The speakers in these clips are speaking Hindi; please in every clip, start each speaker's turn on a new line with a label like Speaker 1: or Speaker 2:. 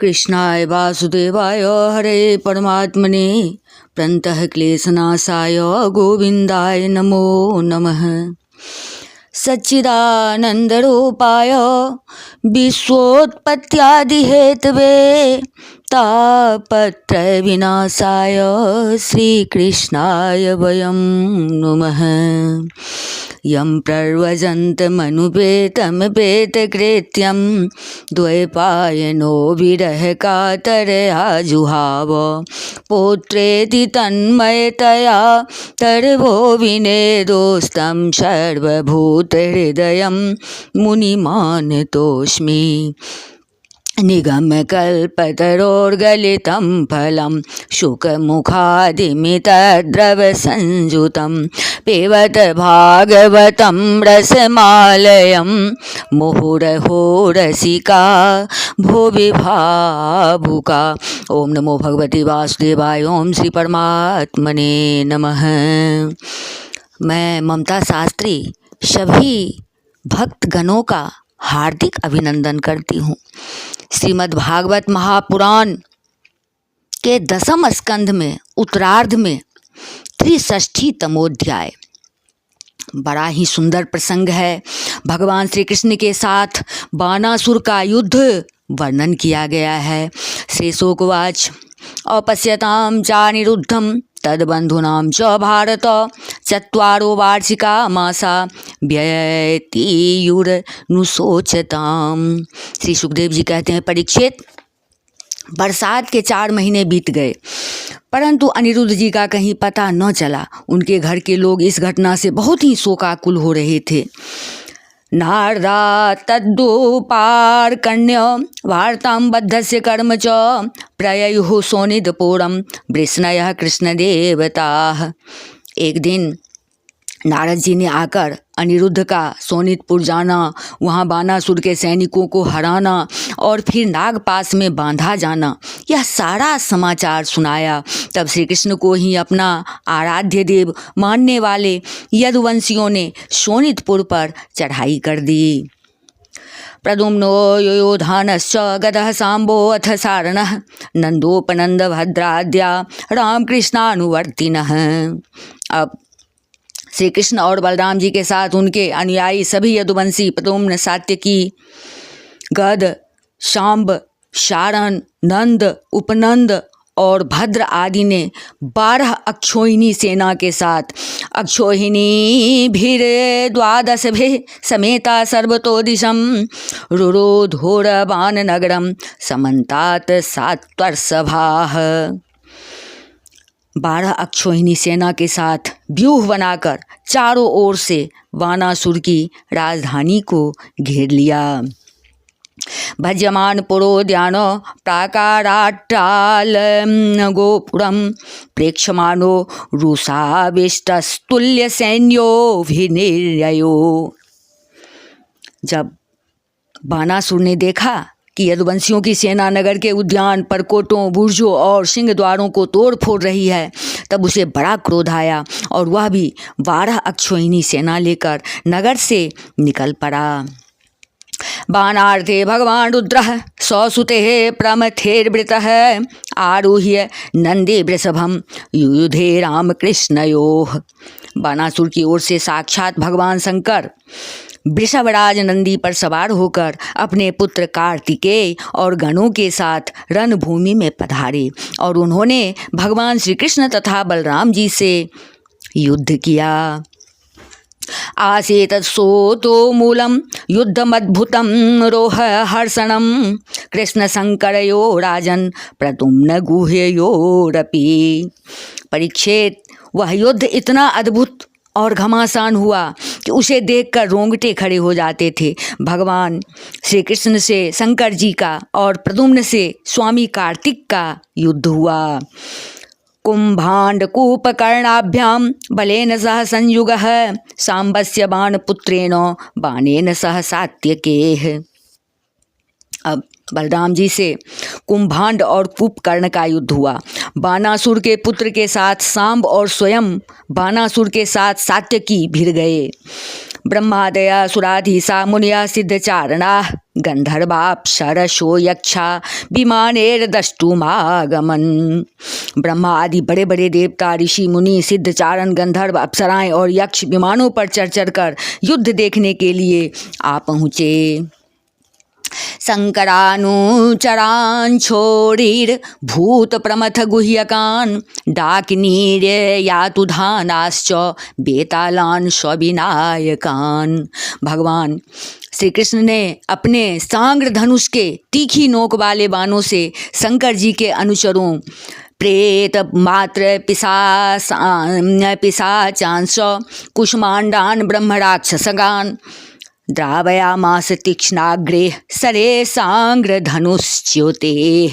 Speaker 1: कृष्णाय वासुदेवाय हरे परमात्मने प्रणतः क्लेशनाशाय गोविंदाय नमो नमः। सच्चिदानन्दरूपाय विश्वोत्पत्त्यादिहेतवे तापत्रयविनाशाय श्रीकृष्णाय वयं नुमः। यं प्रव्रजन्तमनुपेतमपेतकृत्यं द्वैपायनो विरहकातरया जुहाव पुत्रेति तन्मयतया तर्वो विनेदोस्तं सर्वभूतहृदयं मुनिमानतोऽस्मि। निगमकल्पतरोर्गलितं फलं शुकमुखादिमितद्रवसंयुतं पिबत भागवतं रसमालयं मुहुरहो रसिका भुवि भावुका। ओम नमो भगवते वासुदेवाय। ओम श्री परमात्मने नमः। मैं ममता शास्त्री सभी भक्तगणों का हार्दिक अभिनंदन करती हूँ। श्रीमद् भागवत महापुराण के 10वें स्कंध में उत्तरार्ध में 63तमोध्याय बड़ा ही सुंदर प्रसंग है। भगवान श्री कृष्ण के साथ बानासुर का युद्ध वर्णन किया गया है। श्री शुकवाच अपश्यतां चानिरुद्धं तद्बन्धूनां च भारत चत्वारो वार्षिका मासा व्यतीयुरनुशोचताम्। श्री सुखदेव जी कहते हैं, परीक्षित, बरसात के 4 महीने बीत गए परंतु अनिरुद्ध जी का कहीं पता न चला। उनके घर के लोग इस घटना से बहुत ही शोकाकुल हो रहे थे। नारदा तद्दुपार्कण्य वार्तां बद्धस्य कर्म च प्रययुः सोनितपुरं वृष्णयः कृष्णदेवताः। एक दिन नारद जी ने आकर अनिरुद्ध का सोनितपुर जाना, वहाँ बानासुर के सैनिकों को हराना और फिर नागपास में बांधा जाना, यह सारा समाचार सुनाया। तब श्री कृष्ण को ही अपना आराध्य देव मानने वाले यदुवंशियों ने सोनितपुर पर चढ़ाई कर दी। प्रद्युम्नो योधानश्च गदः साम्बो अथ सारणः नंदोपनंद भद्राद्या रामकृष्णानुवर्तिनः। अब श्री कृष्ण और बलराम जी के साथ उनके अनुयायी सभी यदुवंशी प्रद्युम्न, सात्यकी, गद, शांब, शारण, नंद, उपनंद और भद्र आदि ने 12 अक्षोहिणी सेना के साथ अक्षोहिणी भीर 12 भी समेता सर्वतो दिशम रुरोधोरबान नगरम समन्तात सात्वर्सभाः। 12 अक्षोहिणी सेना के साथ व्यूह बनाकर चारों ओर से बानासुर की राजधानी को घेर लिया। भज्यमान पुरोद्यान प्राकाराट्टाल गोपुरम प्रेक्षमाणो रुषाविष्टस्तुल्य सैन्यो विनिर्ययो। जब बानासुर ने देखा कि यदुवंशियों की सेना नगर के उद्यान, परकोटों, बुर्जों और सिंह द्वारों को तोड़ फोड़ रही है, तब उसे बड़ा क्रोध आया और वह भी 12 अक्षोहिणी सेना लेकर नगर से निकल पड़ा। बाणार्थे भगवान रुद्रः सौसुते प्रमथेर्वृतः आरुह्य नंदे वृषभम युयुधे रामकृष्णयोः। बानासुर की ओर से साक्षात भगवान शंकर वृषभराज नंदी पर सवार होकर अपने पुत्र कार्तिकेय और गणों के साथ रणभूमि में पधारे और उन्होंने भगवान श्री कृष्ण तथा बलराम जी से युद्ध किया। आसीत सोतो मूलम युद्धमद्भुतं रोहहर्षणं कृष्ण शंकरयो राजन प्रद्युम्न गुह्ययोरपि। परीक्षित, वह युद्ध इतना अद्भुत और घमासान हुआ कि उसे देखकर रोंगटे खड़े हो जाते थे। भगवान श्री कृष्ण से शंकर जी का और प्रद्युम्न से स्वामी कार्तिक का युद्ध हुआ। कुंभांडकूपकर्णाभ्याम बलेन सह संयुगः सांबस्य बाणपुत्रेण बाणेन सह सात्यकेः। अब बलराम जी से कुंभांड और कूपकर्ण का युद्ध हुआ। बानासुर के पुत्र के साथ सांब और स्वयं बानासुर के साथ सात्यकी भिड़ गए। ब्रह्मादय सुराधीशा मुनिया सिद्धचारणा गंधर्वाप्सरसो यक्षा विमानेर्दष्टुमागमन। ब्रह्मा आदि बड़े बड़े देवता, ऋषि, मुनि, सिद्धचारण, गंधर्व, अप्सराएं और यक्ष विमानों पर चढ़ चढ़ कर युद्ध देखने के लिए आ पहुँचे। शंकरानुचरान् छोड़ीर्भूत प्रमथ गुह्यकान् डाकिनीर्यातुधानाश्च बेतालान् स्वविनायकान्। भगवान श्री कृष्ण ने अपने सांग्र धनुष के तीखी नोक वाले बाणों से शंकर जी के अनुचरों प्रेत मात्र पिशाचांश कुष्मांडान ब्रह्मराक्षसगान द्रावयामास तीक्ष्णाग्रे सरे सांग्र धनुष्च्युते।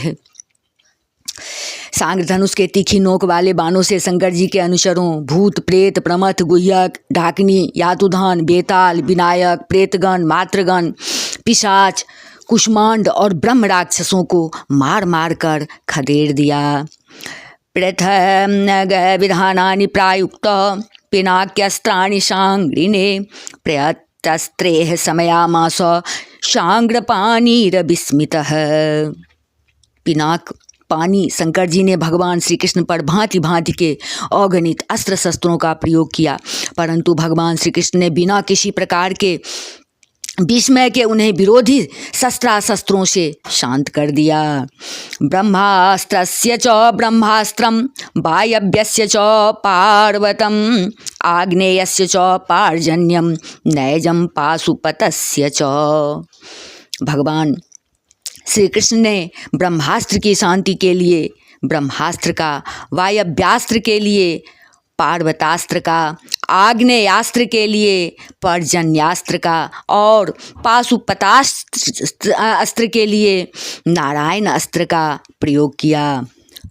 Speaker 1: सांग्र धनुष के तीखी नोक वाले बाणों से शंकर जी के अनुचरों भूत, प्रेत, प्रमथ, गुह्यक, ढाकिनी, यातुधान, बेताल, विनायक, प्रेतगण, मातृगण, पिशाच, कुष्मांड और ब्रह्म राक्षसों को मार मार कर खदेड़ दिया। प्रथम विधानानि प्रायुक्त पिनाक्यस्त्राणि सांग्रिने प्रयतस्त्रेः समयामास सांग्रपाणिर्विस्मितः। पिनाक पानी शंकर जी ने भगवान श्री कृष्ण पर भांति भांति के अगणित अस्त्र शस्त्रों का प्रयोग किया, परंतु भगवान श्री कृष्ण ने बिना किसी प्रकार के विस्मय के उन्हें विरोधी शस्त्रास्त्रों से शांत कर दिया। ब्रह्मास्त्रस्य च ब्रह्मास्त्रम वायव्यस्य च पार्वतम आग्नेयस्य च पार्जन्यम नैजम पाशुपतस्य च। भगवान श्री कृष्ण ने ब्रह्मास्त्र की शांति के लिए ब्रह्मास्त्र का, वायव्यास्त्र के लिए पार्वतास्त्र का, आग्नेयास्त्र के लिए पर्जन्यास्त्र का और पाशुपतास्त्र अस्त्र के लिए नारायण अस्त्र का प्रयोग किया।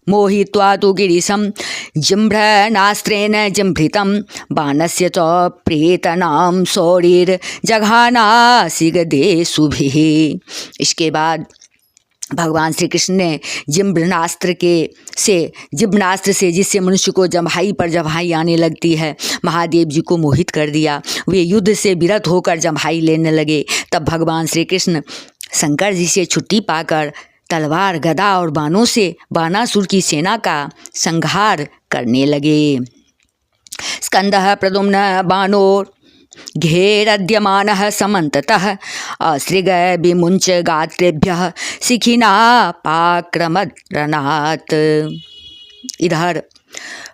Speaker 1: मोहित्वा तु गिरिशं जिह्रणास्त्रेण जिह्रितं बाणस्य च प्रेतनां शौरिर्जघानासिगदे शुभिः। इसके बाद भगवान श्री कृष्ण ने जिह्रणास्त्र से जिससे मनुष्य को जम्हाई पर जम्हाई आने लगती है, महादेव जी को मोहित कर दिया। वे युद्ध से विरत होकर जम्हाई लेने लगे। तब भगवान श्री कृष्ण शंकर जी से छुट्टी पाकर तलवार, गदा और बाणों से बाणासुर की सेना का संहार करने लगे। स्कंदः प्रद्युम्न बाणो घेरद्यमानः समन्ततः असृग विमुञ्च गात्रेभ्यः शिखिना पाक्रमद्रणात्। इधर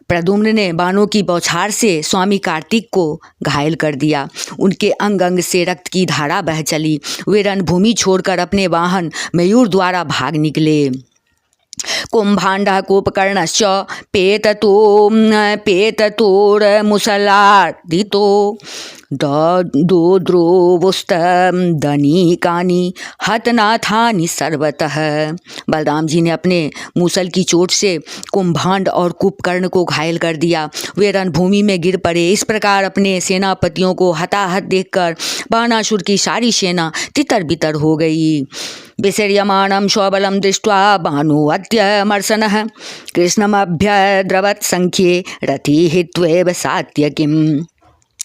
Speaker 1: प्रद्युम्न ने बाणों की बौछार से स्वामी कार्तिक को घायल कर दिया। उनके अंग अंग से रक्त की धारा बह चली। वे रणभूमि छोड़कर अपने वाहन मयूर द्वारा भाग निकले। कुंभांडः कूपकर्णश्च पेततोर्मुसलार्दितो दोद्रोवुस्तदनीकानि हतनाथानि सर्वतः। बलराम जी ने अपने मूसल की चोट से कुंभांड और कूपकर्ण को घायल कर दिया। वे रणभूमि में गिर पड़े। इस प्रकार अपने सेनापतियों को हताहत देखकर बाणासुर की सारी सेना तितर बितर हो गई। विसर्यमाणं स्वबलं दृष्ट्वा बाणोऽत्यमर्शनः कृष्णमभ्यद्रवत् संख्ये रतिः त्वेव सात्यकिम्।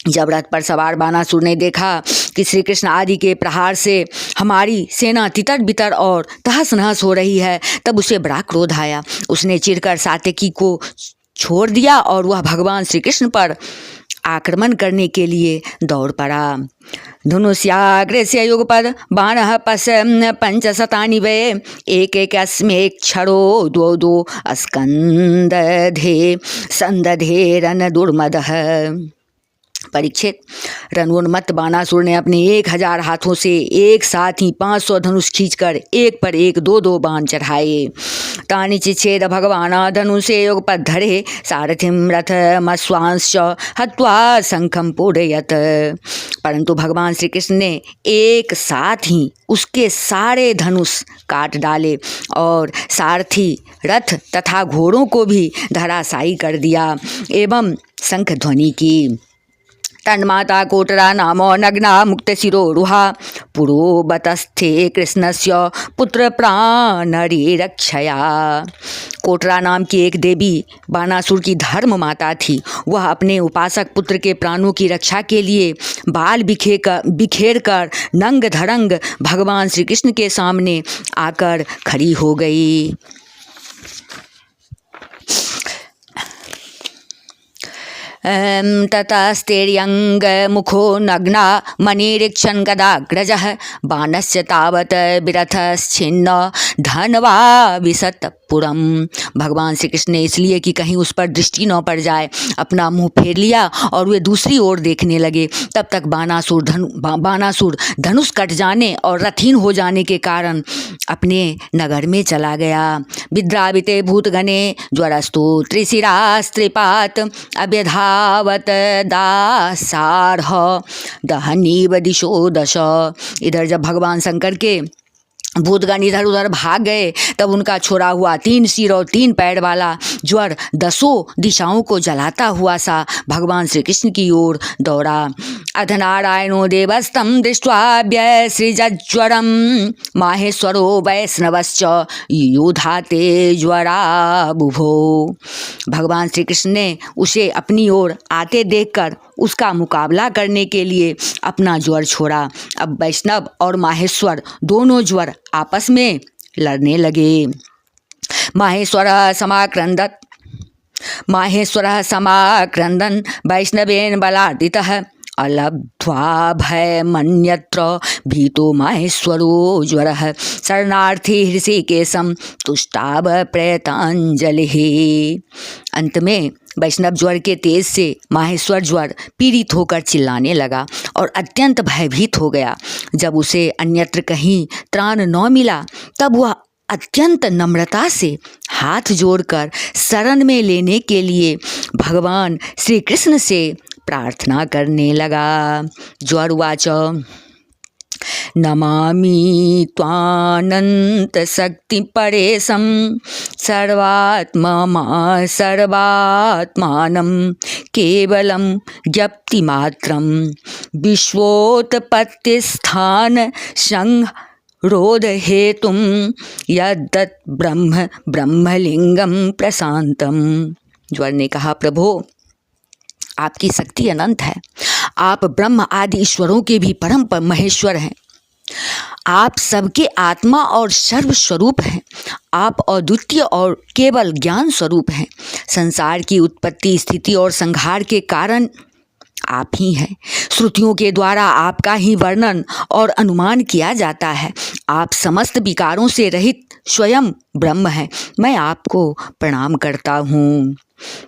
Speaker 1: जब रथ पर सवार बाणासुर ने देखा कि श्री कृष्ण आदि के प्रहार से हमारी सेना तितर बितर और तहस नहस हो रही है, तब उसे बड़ा क्रोध आया। उसने चिढ़कर सात्यकी को छोड़ दिया और वह भगवान श्री कृष्ण पर आक्रमण करने के लिए दौड़ पड़ा। धनुष्याग्रस्य युगपद बाणः पंचशतानि वे एकैकस्मेक्षरो द्वौ द्वौ अस्कंदधे संदधे रन दुर्मदः। परीक्षित, रणोन्मत्त बाणासुर ने अपने 1000 हाथों से एक साथ ही 500 धनुष खींचकर एक पर एक 2-2 बाण चढ़ाए। तानि चिच्छेद भगवान धनुषे युगपद्धरे सारथिं रथमश्वांश्च हत्वा शंखं पूरयत। परंतु भगवान श्री कृष्ण ने एक साथ ही उसके सारे धनुष काट डाले और सारथी, रथ तथा घोड़ों को भी धराशायी कर दिया एवं शंख ध्वनि की। तन्माता कोटरा नामो नग्ना मुक्तशिरोरुहा पुरोबतस्थे कृष्णस्य पुत्र प्राणरी रक्षया। कोटरा नाम की एक देवी बानासुर की धर्म माता थी। वह अपने उपासक पुत्र के प्राणों की रक्षा के लिए बाल बिखेर कर नंग धड़ंग भगवान श्री कृष्ण के सामने आकर खड़ी हो गई। ततस्तेर्यंग मुखो नग्ना मणिरीक्षन् गदाग्रजः बाणस्य तावत् विरथश्छिन्न धनवा विशतपुरम। भगवान श्री कृष्ण ने इसलिए कि कहीं उस पर दृष्टि न पड़ जाए अपना मुंह फेर लिया और वे दूसरी ओर देखने लगे। तब तक बानासुर धनुष कट जाने और रथीन हो जाने के कारण अपने नगर में चला गया। विद्राविते भूतगणे ज्वरस्तु त्रिशिरास्त्रिपात अभ्यधावत दासारह दहनीव दिशो दश। इधर जब भगवान शंकर के भूतगण इधर उधर भाग गए तब उनका छोड़ा हुआ 3 सिर और 3 पैर वाला ज्वर 10 दिशाओं को जलाता हुआ सा भगवान श्री कृष्ण की ओर दौड़ा। अधनारायणो देवस्तं दृष्ट्वा व्यसृजज्वरं माहेश्वरो वैष्णवश्च युधाते ज्वरा बुभो। भगवान श्री कृष्ण ने उसे अपनी ओर आते देखकर उसका मुकाबला करने के लिए अपना ज्वर छोड़ा। अब वैष्णव और माहेश्वर दोनों ज्वर आपस में लड़ने लगे। माहेश्वरः समाक्रंदन् वैष्णवेन बलार्दितः अलब्ध्वा भयमन्यत्र भीतो माहेश्वरो ज्वरः शरणार्थी हृषिकेशं तुष्टाव प्रयतांजलिः। अंत में वैष्णव ज्वर के तेज से माहेश्वर ज्वर पीड़ित होकर चिल्लाने लगा और अत्यंत भयभीत हो गया। जब उसे अन्यत्र कहीं त्राण न मिला तब वह अत्यंत नम्रता से हाथ जोड़कर शरण में लेने के लिए भगवान श्री कृष्ण से प्रार्थना करने लगा। ज्वरवाच नमामि त्वानंत शक्ति परेशं सर्वात्मानं केवलं ज्ञप्तिमात्रं विश्वोत्पत्तिस्थान संरोध हेतुं यद्दत् ब्रह्मलिंगं प्रशांतम। ज्वर ने कहा, प्रभु आपकी शक्ति अनंत है। आप ब्रह्म आदि ईश्वरों के भी परम महेश्वर हैं। आप सबके आत्मा और सर्व स्वरूप हैं। आप अद्वितीय और केवल ज्ञान स्वरूप हैं। संसार की उत्पत्ति, स्थिति और संहार के कारण आप ही हैं। श्रुतियों के द्वारा आपका ही वर्णन और अनुमान किया जाता है। आप समस्त विकारों से रहित स्वयं ब्रह्म हैं। मैं आपको प्रणाम करता हूँ।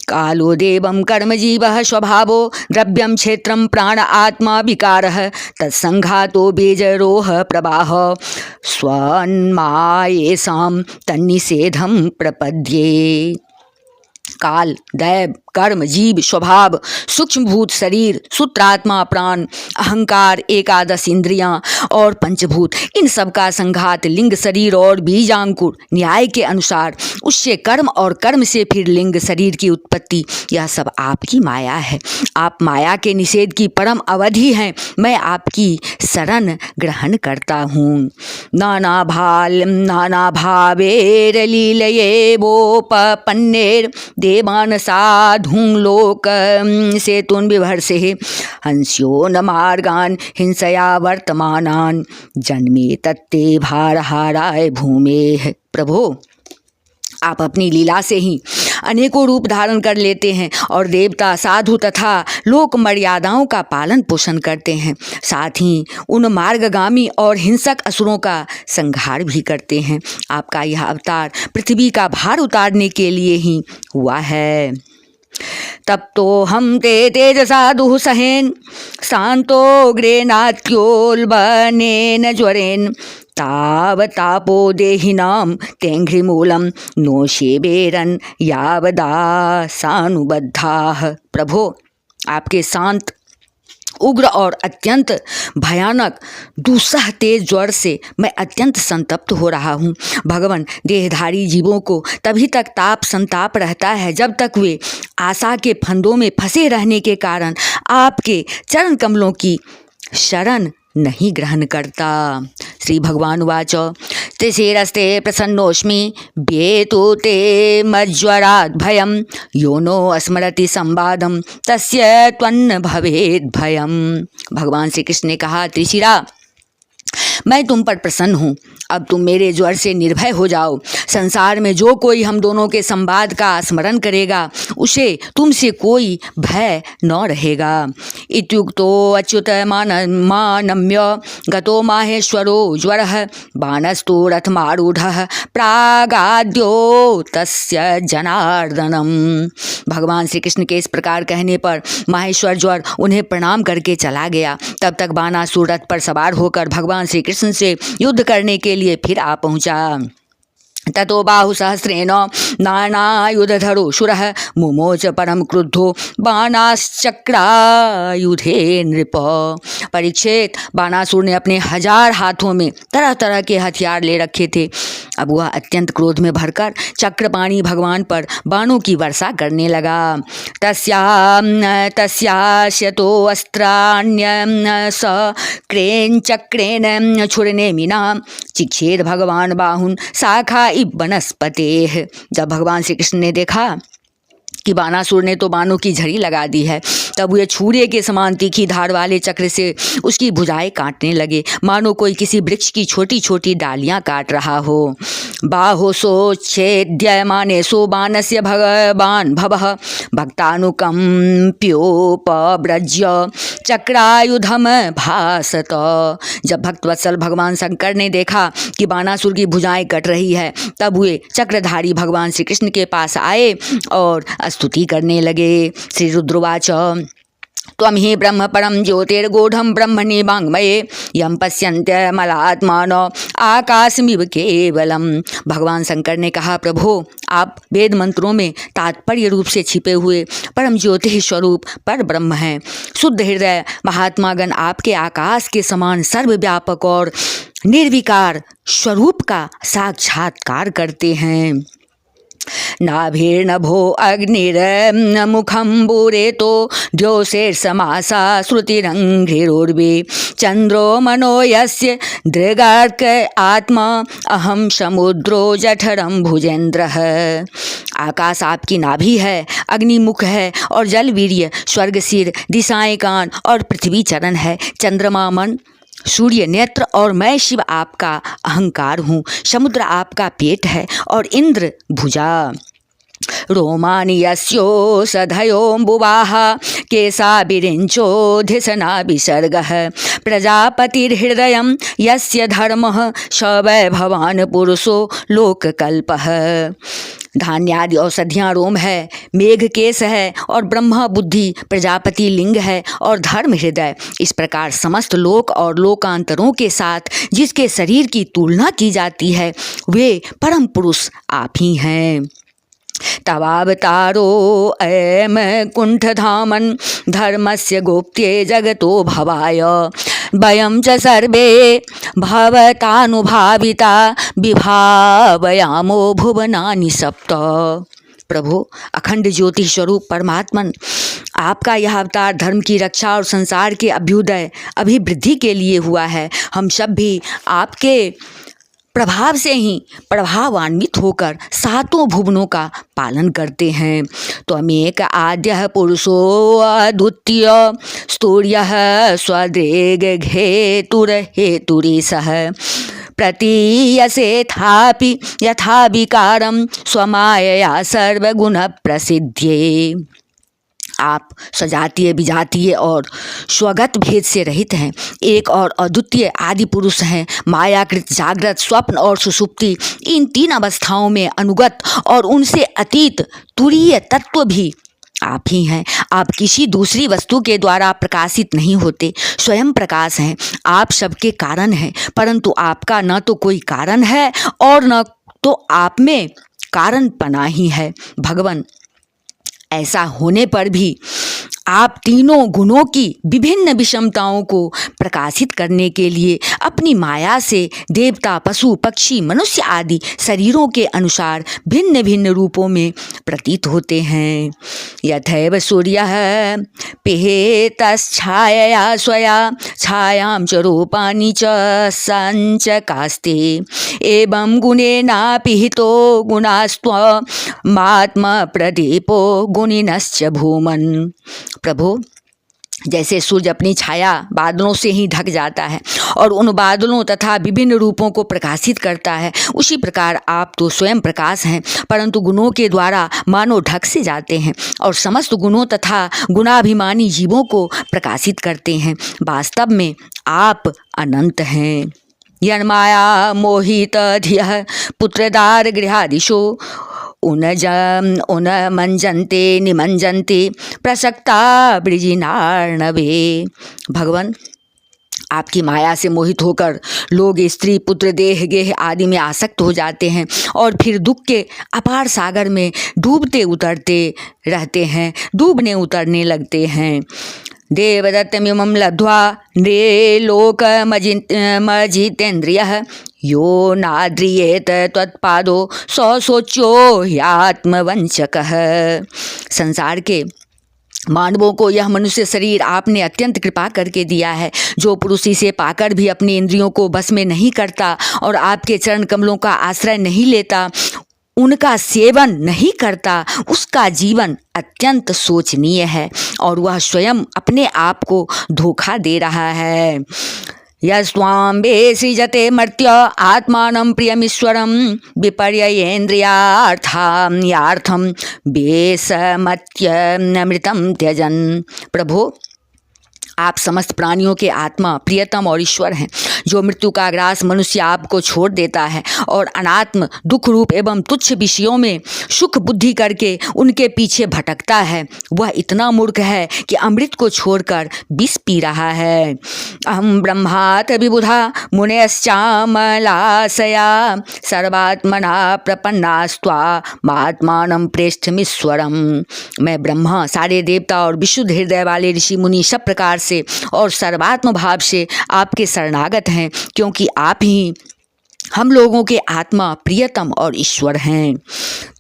Speaker 1: कालो देवं कर्मजीवः स्वभावो द्रव्यं क्षेत्रं प्राण आत्मा विकारः तत्संघातो बीजरोह प्रवाह स्वन्मायेषां तन्निषेधं प्रपद्ये। काल, दैव, कर्म, जीव, स्वभाव, सूक्ष्म भूत शरीर, सूत्रात्मा, प्राण, अहंकार, 11 इंद्रियां और पंचभूत, इन सब का संघात लिंग, शरीर और बीजांकुर न्याय के अनुसार, उससे कर्म और कर्म से फिर लिंग, शरीर की उत्पत्ति, यह सब आपकी माया है। आप माया के निषेध की परम अवधि हैं। मैं आपकी शरण ग्रहण करता हूँ। नाना भावेर लीलये वोपपन्नेर देवान साधुं लोक सेतुन बिभर्षे हंस्यो न मार्गान हिंसया वर्तमानान जन्मे तत्ते भारहाराय भूमे। प्रभु आप अपनी लीला से ही अनेकों रूप धारण कर लेते हैं और देवता, साधु तथा लोक मर्यादाओं का पालन पोषण करते हैं। साथ ही उन मार्गगामी और हिंसक असुरों का संहार भी करते हैं। आपका यह अवतार पृथ्वी का भार उतारने के लिए ही हुआ है। तब तो हम ते तेजसा दुःसहेन शान्तोग्रेनात्योल्बनेन ज्वरेन तावतापो देहिनां तेंघ्रिमूलं नो शेबेरन यावदासानुबद्धाः। प्रभु आपके शांत उग्र और अत्यंत भयानक दूसरा तेज ज्वर से मैं अत्यंत संतप्त हो रहा हूँ। भगवान, देहधारी जीवों को तभी तक ताप संताप रहता है जब तक वे आशा के फंदों में फंसे रहने के कारण आपके चरण कमलों की शरण नहीं ग्रहण करता। श्री भगवान वाच त्रिशिरस्ते प्रसन्नोऽस्मि व्येतु ते मज्वरात् भयं यो नो स्मरति संवादम तस्य त्वन्न भवेद् भयम। भगवान श्री कृष्ण ने कहा, त्रिशिरा, मैं तुम पर प्रसन्न हूँ। अब तुम मेरे ज्वर से निर्भय हो जाओ। संसार में जो कोई हम दोनों के संवाद का स्मरण करेगा उसे तुमसे कोई भय न रहेगा। इत्युक्तो अच्युत मानम्य गतो माहेश्वरो ज्वरः बाणस्तु रथमारूढ़ः प्रागाद्यो तस्य जनार्दनम। भगवान श्री कृष्ण के इस प्रकार कहने पर माहेश्वर ज्वर उन्हें प्रणाम करके चला गया। तब तक बाणासुर रथ पर सवार होकर भगवान श्री कृष्ण से युद्ध करने के लिए फिर आ पहुंचा। ततो बाहुसहस्रेण नानायुधधरो शुरः मुमोच परम क्रुद्धो बाणाश्चक्रायुधे नृप। परीक्षित, बाणासुर ने अपने 1000 हाथों में तरह तरह के हथियार ले रखे थे। अब वह अत्यंत क्रोध में भरकर चक्रपाणी भगवान पर बाणों की वर्षा करने लगा। तस्यास्यतो अस्त्राण्यं स क्रेन चक्रेण छुरनेमिना चिक्षेद भगवान बाहुन शाखा वनस्पते। जब भगवान श्री कृष्ण ने देखा कि बाणासुर ने तो बाणों की झड़ी लगा दी है, तब वे छुरे के समान तीखी धार वाले चक्र से उसकी भुजाएं काटने लगे, मानो कोई किसी वृक्ष की छोटी छोटी डालियां काट रहा हो। बाहुसोच्छेद्यमानेषु बाणस्य भगवान भवः भक्तानुकंप्योपव्रज्य चक्रायुधम भासत। जब भक्तवत्सल भगवान शंकर ने देखा कि बाणासुर की भुजाएं कट रही है, तब वे चक्रधारी भगवान श्री कृष्ण के पास आए और स्तुति करने लगे। श्री रुद्रवाच त्वं हि ब्रह्म परम ज्योतिर्गूढ़ं ब्रह्मणि वाङ्मये यं पश्यन्त्यमलात्मानो आकाशमिव केवलम। भगवान शंकर ने कहा, प्रभु, आप वेद मंत्रों में तात्पर्य रूप से छिपे हुए परम ज्योति स्वरूप पर ब्रह्म हैं। शुद्ध हृदय महात्मागण आपके आकाश के समान सर्वव्यापक और निर्विकार स्वरूप का साक्षात्कार करते हैं। नाभिर्नभो अग्निर्मुखम्बुरेतो द्योषैर्समासा श्रुतिरङ्घ्रिरोर्वे चन्द्रो मनो यस्य दृगार्क आत्मा अहम समुद्रो जठरम भुजेन्द्रः। आकाश आपकी नाभि है, अग्निमुख है और जल वीर्य, स्वर्ग सिर, दिशाएं कान और पृथ्वी चरण है। चंद्रमा मन, सूर्य नेत्र और मैं शिव आपका अहंकार हूँ। समुद्र आपका पेट है और इंद्र भुजा। रोमानि यस्यो सधयोऽम्बुवाः केशाभिरिञ्चोऽधिसना विसर्गः प्रजापतिर्हृदयं यस्य धर्मः स वै भवान् पुरुषो लोककल्पः। धान्यादि औषधियाँ रोम है, मेघ केश है और ब्रह्मा बुद्धि, प्रजापति लिंग है और धर्म हृदय। इस प्रकार समस्त लोक और लोकांतरों के साथ जिसके शरीर की तुलना की जाती है वे परम पुरुष आप ही हैं। तवावतारो अयम कुंठधामन धर्मस्य गोप्त्ये जगतो भवाय वयं च सर्वे भवतानुभाविता विभावयामो भुवनानि सप्त। प्रभु, अखंड ज्योति स्वरूप परमात्मन, आपका यह अवतार धर्म की रक्षा और संसार के अभ्युदय अभिवृद्धि के लिए हुआ है। हम सब भी आपके प्रभाव से ही प्रभावान्वित होकर सातों भुवनों का पालन करते हैं। त्वमेक आद्यः पुरुषो अद्वितीय स्तूर्यः स्वदृग्हेतुरहेतुरीशः प्रतीयसेथापि यथा विकारं स्वमायया सर्वगुण प्रसिद्ध्ये। आप सजातीय विजातीय और स्वगत भेद से रहित हैं, एक और अद्वितीय आदि पुरुष हैं। मायाकृत जागृत, स्वप्न और सुषुप्ति, इन 3 अवस्थाओं में अनुगत और उनसे अतीत तुरीय तत्व भी आप ही हैं। आप किसी दूसरी वस्तु के द्वारा प्रकाशित नहीं होते, स्वयं प्रकाश हैं। आप सबके कारण हैं, परंतु आपका न तो कोई कारण है और न तो आप में कारण पना ही है। भगवान, ऐसा होने पर भी आप तीनों गुणों की विभिन्न विषमताओं को प्रकाशित करने के लिए अपनी माया से देवता, पशु, पक्षी, मनुष्य आदि शरीरों के अनुसार भिन्न भिन्न रूपों में प्रतीत होते हैं। यथैव सूर्यः पिहेतश्छायया स्वया छायां च रूपाणि च संचकास्ते एवं गुणेनापिहितो गुणास्त्वमात्मा प्रदीपो गुणिनश्च भूमन्। प्रभु, जैसे सूर्य अपनी छाया बादलों से ही ढक जाता है और उन बादलों तथा विभिन्न रूपों को प्रकाशित करता है, उसी प्रकार आप तो स्वयं प्रकाश हैं, परंतु गुणों के द्वारा मानो ढक से जाते हैं और समस्त गुणों तथा गुणाभिमानी जीवों को प्रकाशित करते हैं। वास्तव में आप अनंत हैं। यन्माया मोहित धियः पुत्रदार गृहादिषु उन्मंजन्ते निमंजन्ते प्रसक्ता वृजिनार्णवे। भगवान, आपकी माया से मोहित होकर लोग स्त्री, पुत्र, देह, गेह आदि में आसक्त हो जाते हैं और फिर दुख के अपार सागर में डूबते उतरते रहते हैं, डूबने उतरने लगते हैं। देवदत्तमिमं लब्ध्वा नृलोकमजितेन्द्रियः यो नाद्रियेत त्वत्पादो सौ सोच्यो ह्यात्मवंचकः। संसार के मानवों को यह मनुष्य शरीर आपने अत्यंत कृपा करके दिया है। जो पुरुष इसे पाकर भी अपनी इंद्रियों को बस में नहीं करता और आपके चरण कमलों का आश्रय नहीं लेता, उनका सेवन नहीं करता, उसका जीवन अत्यंत शोचनीय है और वह स्वयं अपने आप को धोखा दे रहा है। यस्त्वां सृजते मर्त्य आत्मानं प्रियमीश्वरं विपर्ययेन्द्रियार्थं यार्थं बेसमत्यमृतं त्यजन्। प्रभु, आप समस्त प्राणियों के आत्मा, प्रियतम और ईश्वर हैं। जो मृत्यु का ग्रास मनुष्य आपको छोड़ देता है और अनात्म, दुख रूप एवं तुच्छ विषयों में सुख बुद्धि करके उनके पीछे भटकता है, वह इतना मूर्ख है कि अमृत को छोड़कर विष पी रहा है। अहम ब्रह्मात् विबुधा मुनयश्चामलाशया सर्वात्मना प्रपन्नास्त्वा महात्मानं प्रेष्ठमीश्वरम। मैं ब्रह्मा, सारे देवता और विशुद्ध हृदय वाले ऋषि मुनि सब प्रकार से और सर्वात्म भाव से आपके शरणागत हैं, क्योंकि आप ही हम लोगों के आत्मा, प्रियतम और ईश्वर हैं।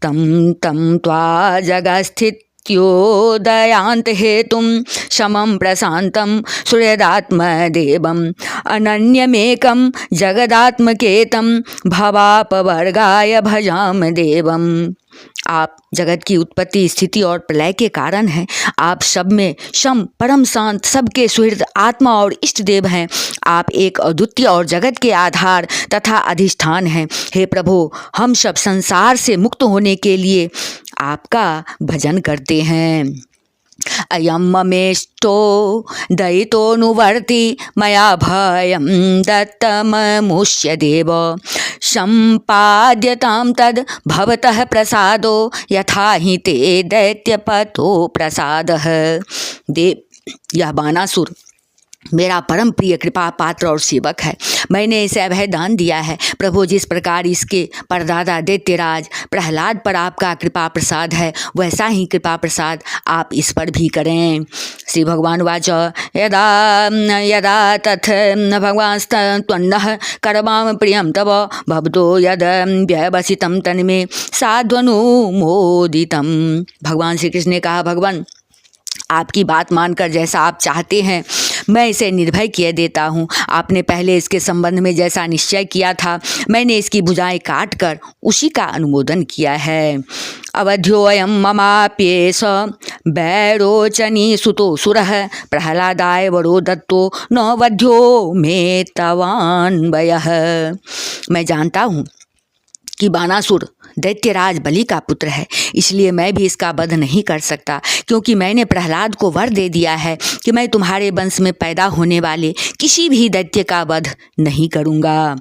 Speaker 1: तम तम त्वा जगस्थित्योदयांत हेतुं समं प्रशांतं सूर्यदात्मदेवं अनन्यमेकं जगदात्मकेतं भवापवर्गाय भजाम देवम्। आप जगत की उत्पत्ति, स्थिति और प्रलय के कारण हैं। आप सब में शम, परम शांत, सबके सुहृद, आत्मा और इष्ट देव हैं। आप एक अद्वितीय और जगत के आधार तथा अधिष्ठान हैं। हे प्रभु, हम सब संसार से मुक्त होने के लिए आपका भजन करते हैं। अयं ममेष्टो दयितोऽनुवर्ति मया भयं दत्तममुष्य देव सम्पाद्यतां तद् भवतः प्रसादो यथा हि ते दैत्यपतो प्रसादः। देव, यह बानासुर मेरा परम प्रिय कृपा पात्र और सेवक है। मैंने इसे अभय दान दिया है। प्रभु, जिस प्रकार इसके परदादा दैत्यराज प्रहलाद पर आपका कृपा प्रसाद है, वैसा ही कृपा प्रसाद आप इस पर भी करें। श्री भगवान वाच यदा यदा तथ भगवान त्वन्नः कर्मां प्रियं तव भवतो यद व्यवसितं तन्मे साध्वनुमोदितं। भगवान श्री कृष्ण ने कहा, भगवान, आपकी बात मानकर जैसा आप चाहते हैं मैं इसे निर्भय किए देता हूँ। आपने पहले इसके संबंध में जैसा निश्चय किया था, मैंने इसकी भुजाएं काट कर उसी का अनुमोदन किया है। अवध्योऽयं ममाप्येष वैरोचनी सुतो सुरः प्रहलादाय वरो दत्तो न वध्यो मे तवान्वयः। मैं जानता हूँ कि बानासुर दैत्यराज बलि का पुत्र है, इसलिए मैं भी इसका वध नहीं कर सकता, क्योंकि मैंने प्रहलाद को वर दे दिया है कि मैं तुम्हारे वंश में पैदा होने वाले किसी भी दैत्य का वध नहीं करूँगा।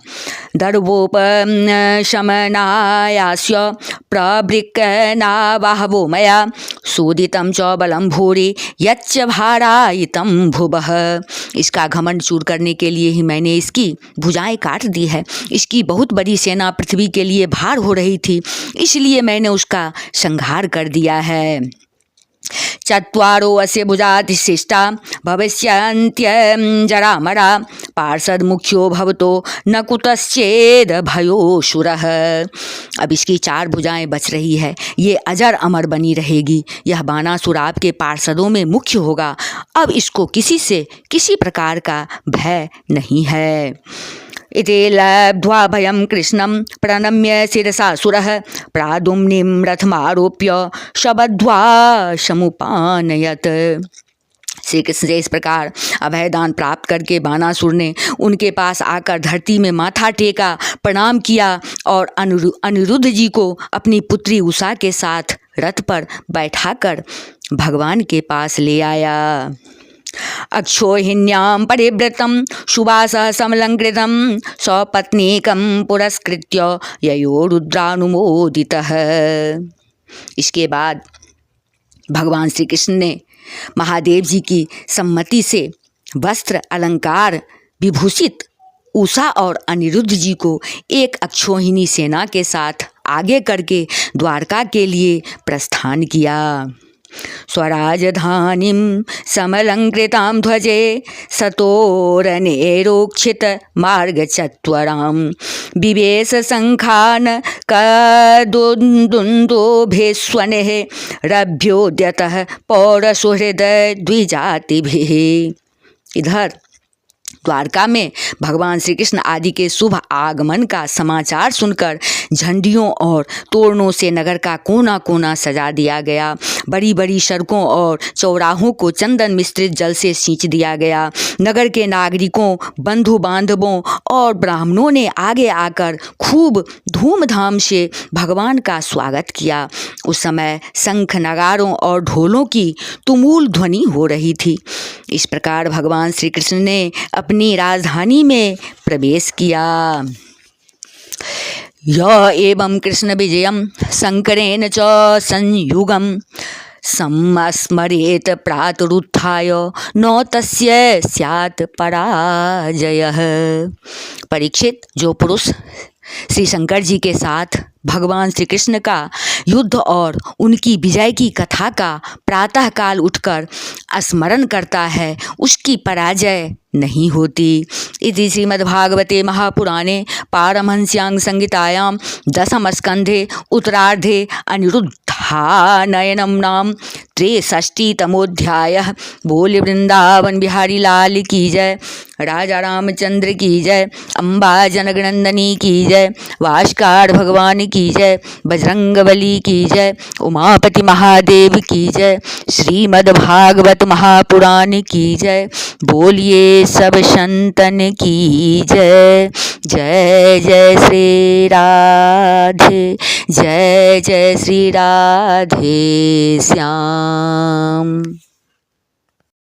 Speaker 1: दर्वोपशमनायास्य प्रवृक्कनावाहवो मया सूदितं च बलं भूरि यच्च भारायितं भुवः। इसका घमंड चूर करने के लिए ही मैंने इसकी भुजाएं काट दी है। इसकी बहुत बड़ी सेना पृथ्वी के लिए भार हो रही थी, इसलिए मैंने उसका संहार कर दिया है। चत्वारो अस्य भुजातिशिष्टा भविष्यन्त्यं जरामरा पार्षद मुख्यो भवतो न कुतश्चेद भयोऽसुरः। अब इसकी 4 भुजाएं बच रही है, ये अजर अमर बनी रहेगी। यह बानासुर आपके पार्षदों में मुख्य होगा। अब इसको किसी से किसी प्रकार का भय नहीं है। इति लब्ध्वा भयं कृष्णं प्रणम्य शिरसासुरः प्रादुम्निं रथमारोप्य शबद्ध्वा समुपानयत्। श्री कृष्ण से इस प्रकार अभयदान प्राप्त करके बानासुर ने उनके पास आकर धरती में माथा टेका, प्रणाम किया और अनिरुद्ध जी को अपनी पुत्री उषा के साथ रथ पर बैठाकर भगवान के पास ले आया। अक्षोहिण्यां परिवृतं सुवासः समलंकृतं सपत्नीकं पुरस्कृत्य ययो रुद्रानुमोदितः। इसके बाद भगवान श्री कृष्ण ने महादेव जी की सम्मति से वस्त्र अलंकार विभूषित उषा और अनिरुद्ध जी को एक अक्षोहिणी सेना के साथ आगे करके द्वारका के लिए प्रस्थान किया। स्वराजधानीं समलंकृतां ध्वजे सतोरनेरोक्षित मार्गचत्वरां विवेश संखान कदुन्दुन्दोभिस्वनेः रभ्योद्यतः पौरसुहृदय द्विजातिभिः। इधर द्वारका में भगवान श्री कृष्ण आदि के शुभ आगमन का समाचार सुनकर झंडियों और तोरणों से नगर का कोना कोना सजा दिया गया। बड़ी बड़ी सड़कों और चौराहों को चंदन मिश्रित जल से सींच दिया गया। नगर के नागरिकों, बंधु बांधवों और ब्राह्मणों ने आगे आकर खूब धूमधाम से भगवान का स्वागत किया। उस समय शंख, नगारों और ढोलों की तुमुल ध्वनि हो रही थी। इस प्रकार भगवान श्री कृष्ण ने अपनी राजधानी में प्रवेश किया। य एवं कृष्ण विजयं शंकरेण च संयुगं समस्मरेत प्रातरुत्थाय न तस्य स्यात् पराजयः। परीक्षित, जो पुरुष श्री शंकर जी के साथ भगवान श्री कृष्ण का युद्ध और उनकी विजय की कथा का प्रातःकाल उठकर स्मरण करता है, उसकी पराजय नहीं होती। इति श्रीमद्भागवते महापुराणे पारमहंस्यां संहितायां 10म् स्कन्धे उत्तरार्धे अनिरुद्धानयनं नाम 63तमोऽध्यायः। बोल वृंदावन बिहारी लाल की जय, राजा रामचंद्र की जय, अम्बा जनगणंदनी की जय, वाष्कार भगवान की जय, बजरंगबली की जय, उमापति महादेव की जय, श्रीमद्भागवत महापुराण की जय। बोलिए सब संतन की जय। जय जय श्री राधे, जय जय श्री राधे श्याम।